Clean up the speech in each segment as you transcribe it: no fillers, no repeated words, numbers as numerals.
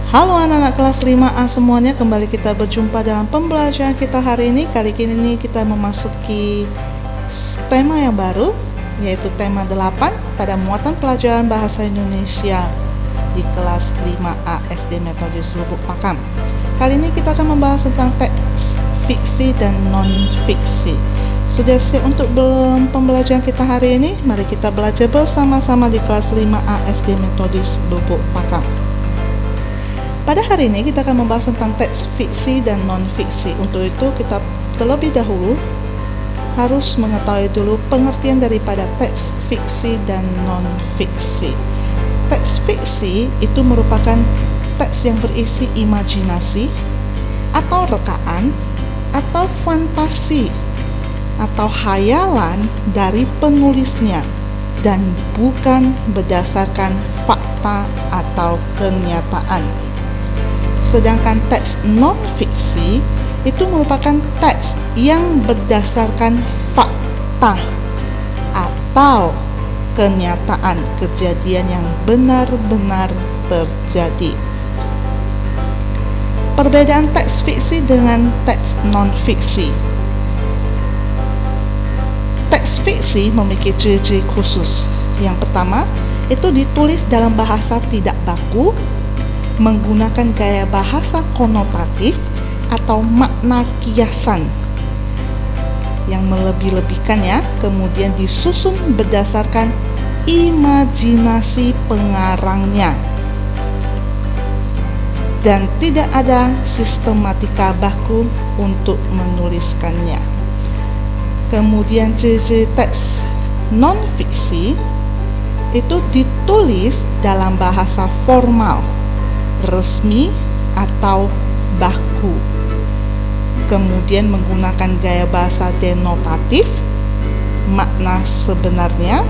Halo anak-anak kelas 5A semuanya, kembali kita berjumpa dalam pembelajaran kita hari ini. Kali ini kita memasuki tema yang baru, yaitu tema 8 pada muatan pelajaran bahasa Indonesia di kelas 5A SD Metodis Lubuk Pakam. Kali ini kita akan membahas tentang teks fiksi dan non-fiksi. Sudah siap untuk pembelajaran kita hari ini? Mari kita belajar bersama-sama di kelas 5A SD Metodis Lubuk Pakam. Pada hari ini kita akan membahas tentang teks fiksi dan non-fiksi. Untuk itu kita terlebih dahulu harus mengetahui dulu pengertian daripada teks fiksi dan non-fiksi. Teks fiksi itu merupakan teks yang berisi imajinasi atau rekaan atau fantasi atau hayalan dari penulisnya dan bukan berdasarkan fakta atau kenyataan. Sedangkan teks non-fiksi itu merupakan teks yang berdasarkan fakta atau kenyataan kejadian yang benar-benar terjadi. Perbedaan teks fiksi dengan teks non-fiksi. Teks fiksi memiliki ciri-ciri khusus. Yang pertama, itu ditulis dalam bahasa tidak baku, menggunakan gaya bahasa konotatif atau makna kiasan yang melebih-lebihkan ya, kemudian disusun berdasarkan imajinasi pengarangnya dan tidak ada sistematika baku untuk menuliskannya. Kemudian ciri-ciri teks non-fiksi itu ditulis dalam bahasa formal, resmi atau baku, kemudian menggunakan gaya bahasa denotatif, makna sebenarnya,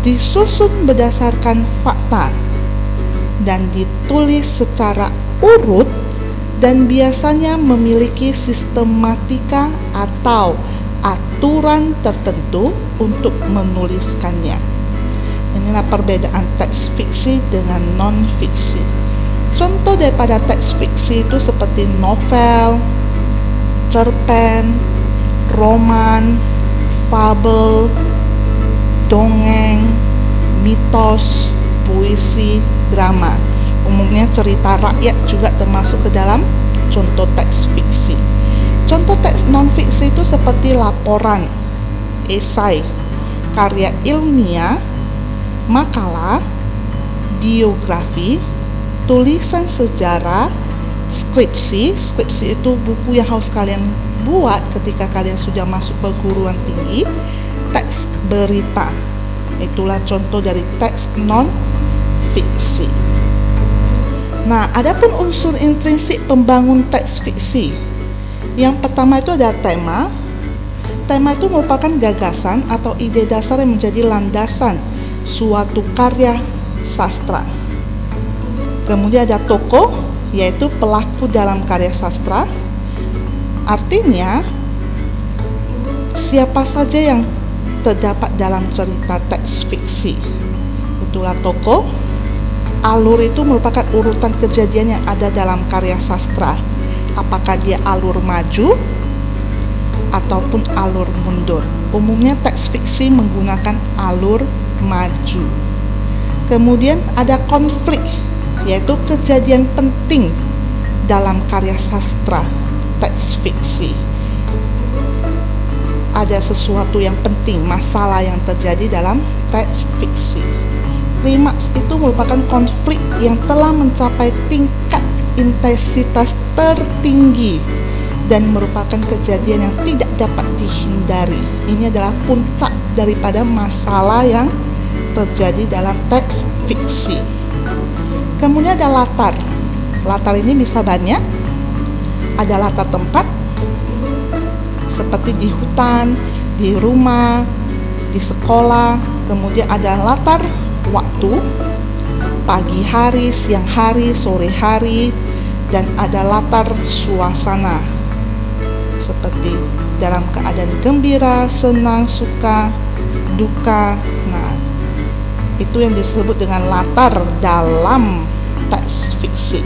disusun berdasarkan fakta dan ditulis secara urut dan biasanya memiliki sistematika atau aturan tertentu untuk menuliskannya. Inilah perbedaan teks fiksi dengan non-fiksi. Contoh daripada teks fiksi itu seperti novel, cerpen, roman, fabel, dongeng, mitos, puisi, drama. Umumnya cerita rakyat juga termasuk ke dalam contoh teks fiksi. Contoh teks non-fiksi itu seperti laporan, esai, karya ilmiah, makalah, biografi, tulisan sejarah, skripsi itu buku yang harus kalian buat ketika kalian sudah masuk perguruan tinggi, teks berita. Itulah contoh dari teks non-fiksi. Nah, adapun unsur intrinsik pembangun teks fiksi. Yang pertama itu ada tema. Tema itu merupakan gagasan atau ide dasar yang menjadi landasan suatu karya sastra. Kemudian ada tokoh, yaitu pelaku dalam karya sastra. Artinya, siapa saja yang terdapat dalam cerita teks fiksi, itulah tokoh. Alur itu merupakan urutan kejadian yang ada dalam karya sastra. Apakah dia alur maju ataupun alur mundur. Umumnya teks fiksi menggunakan alur maju. Kemudian ada konflik, yaitu kejadian penting dalam karya sastra teks fiksi. Ada sesuatu yang penting, masalah yang terjadi dalam teks fiksi. Klimaks itu merupakan konflik yang telah mencapai tingkat intensitas tertinggi dan merupakan kejadian yang tidak dapat dihindari. Ini adalah puncak daripada masalah yang terjadi dalam teks fiksi. Kemudian ada latar. Latar ini bisa banyak. Ada latar tempat, seperti di hutan, di rumah, di sekolah. Kemudian ada latar waktu, pagi hari, siang hari, sore hari. Dan ada latar suasana, seperti dalam keadaan gembira, senang, suka, duka. Nah, itu yang disebut dengan latar dalam teks fiksi.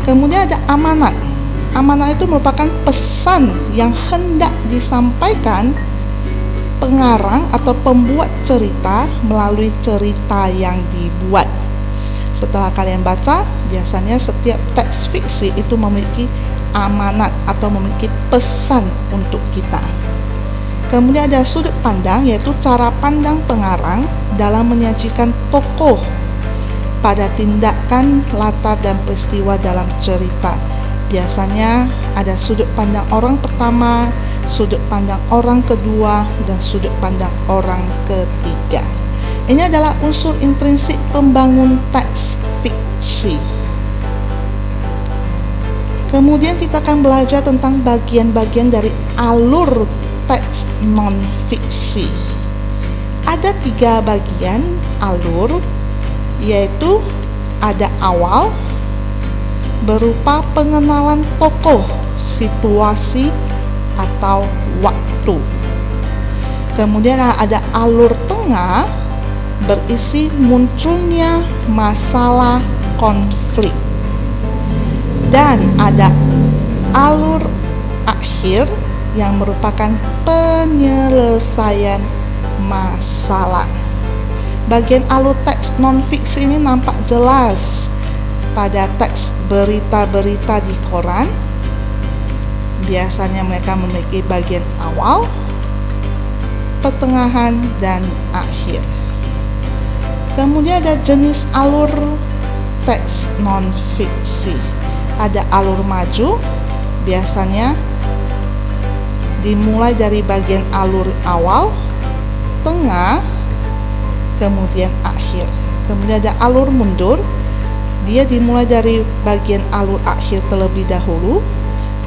Kemudian ada amanat. Amanat itu merupakan pesan yang hendak disampaikan pengarang atau pembuat cerita melalui cerita yang dibuat. Setelah kalian baca, biasanya setiap teks fiksi itu memiliki amanat atau memiliki pesan untuk kita. Kemudian ada sudut pandang, yaitu cara pandang pengarang dalam menyajikan tokoh pada tindakan, latar, dan peristiwa dalam cerita. Biasanya ada sudut pandang orang pertama, sudut pandang orang kedua, dan sudut pandang orang ketiga. Ini adalah unsur intrinsik pembangun teks fiksi. Kemudian kita akan belajar tentang bagian-bagian dari alur teks non-fiksi. Ada 3 bagian alur, yaitu ada awal, berupa pengenalan tokoh, situasi, atau waktu. Kemudian ada alur tengah, berisi munculnya masalah konflik. Dan ada alur akhir yang merupakan penyelesaian masalah. Bagian alur teks non-fiksi ini nampak jelas pada teks berita-berita di koran. Biasanya mereka memiliki bagian awal, pertengahan, dan akhir. Kemudian ada jenis alur teks non-fiksi. Ada alur maju, biasanya dimulai dari bagian alur awal, tengah, kemudian akhir. Kemudian ada alur mundur, dia dimulai dari bagian alur akhir terlebih dahulu,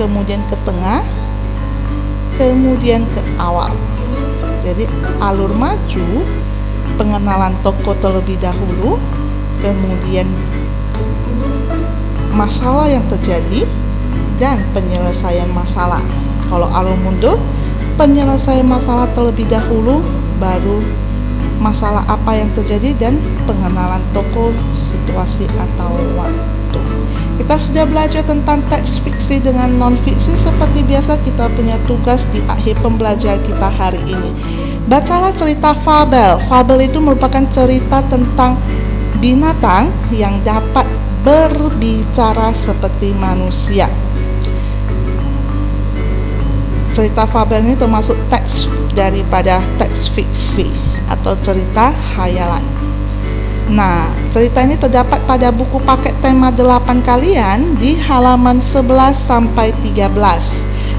kemudian ke tengah, kemudian ke awal. Jadi alur maju, pengenalan tokoh terlebih dahulu, kemudian masalah yang terjadi, dan penyelesaian masalah. Kalau alur mundur, penyelesaian masalah terlebih dahulu, baru masalah apa yang terjadi, dan pengenalan tokoh, situasi, atau waktu. Kita sudah belajar tentang teks fiksi dengan non-fiksi. Seperti biasa, kita punya tugas di akhir pembelajaran kita hari ini. Bacalah cerita fabel. Fabel itu merupakan cerita tentang binatang yang dapat berbicara seperti manusia. Cerita fabel ini termasuk teks daripada teks fiksi atau cerita khayalan. Nah, cerita ini terdapat pada buku paket tema 8 kalian di halaman 11 sampai 13.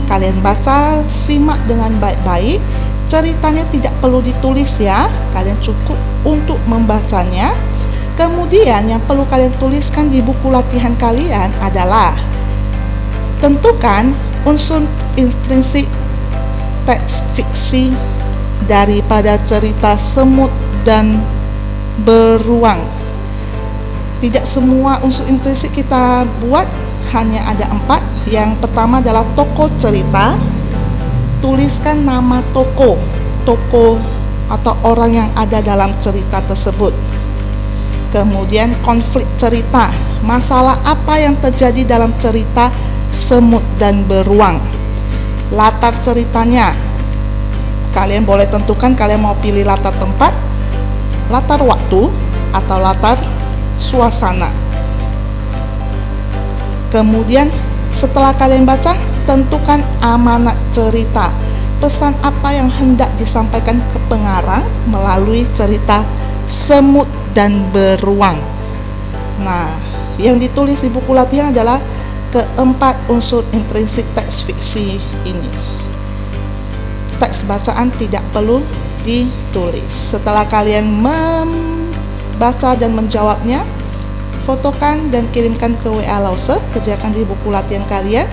Kalian baca, simak dengan baik-baik. Ceritanya tidak perlu ditulis ya, kalian cukup untuk membacanya. Kemudian yang perlu kalian tuliskan di buku latihan kalian adalah tentukan unsur intrinsik teks fiksi daripada cerita semut dan beruang. Tidak semua unsur intrinsik kita buat, hanya ada 4. Yang pertama adalah tokoh cerita. Tuliskan nama tokoh atau orang yang ada dalam cerita tersebut. Kemudian konflik cerita, masalah apa yang terjadi dalam cerita semut dan beruang. Latar ceritanya, kalian boleh tentukan kalian mau pilih latar tempat, latar waktu, atau latar suasana. Kemudian setelah kalian baca, tentukan amanat cerita. Pesan apa yang hendak disampaikan ke pengarang melalui cerita semut dan beruang. Nah, yang ditulis di buku latihan adalah keempat unsur intrinsik teks fiksi ini. Teks bacaan tidak perlu ditulis. Setelah kalian membaca dan menjawabnya, fotokan dan kirimkan ke WA Lause, kerjakan di buku latihan kalian.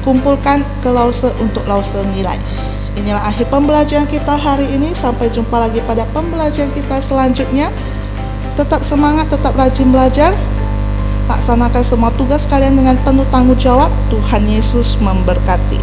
Kumpulkan ke Lause untuk Lause nilai. Inilah akhir pembelajaran kita hari ini. Sampai jumpa lagi pada pembelajaran kita selanjutnya. Tetap semangat, tetap rajin belajar. Laksanakan semua tugas kalian dengan penuh tanggung jawab. Tuhan Yesus memberkati.